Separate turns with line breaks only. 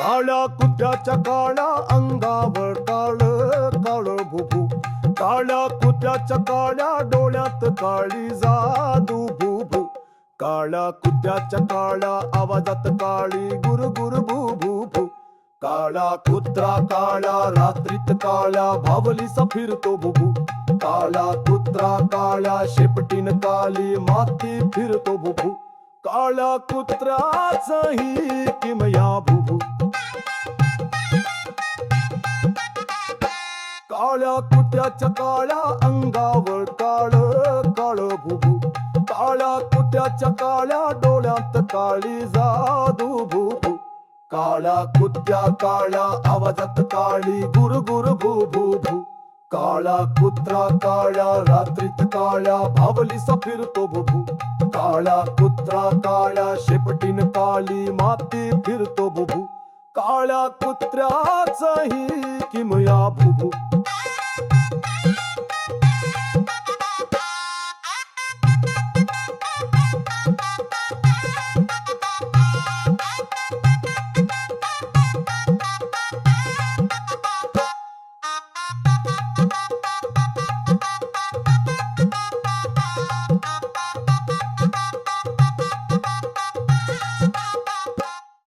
काळ्या कुत्र्याच्या काळ्या अंगावर काळ काळ भुभू, काळ्या कुत्र्याच्या काळ्या डोळ्यात काळी जादू भुभू, काळ्या कुत्र्याच्या काळ्या आवाजात काळी गुर गुर भू भू भू. काळा कुत्रा काळ्या रात्रीत काळ्या भावलीसा फिरतो भुभू, काळा कुत्रा काळ्या शेपटीन काली माती फिरतो भुभू, काळ्या कुत्र्याचही किमया भुभू. काळ्या कुत्र्याच्या काळ्या अंगावर काळ काळ भुभू, काळ्या कुत्र्याच्या काळ्या डोळ्यात काळी जादू भुभू, काळ्या कुत्र्या काळ्या आवाजात काळी गुर गुर भू भू भू. काळा कुत्रा काळ्या रात्रीत काळ्या भावलीसा फिरतो भुभू, काळा कुत्रा काळ्या शेपटीन काली माती फिरतो भुभू, काळ्या कुत्र्याचही किमया भुभू.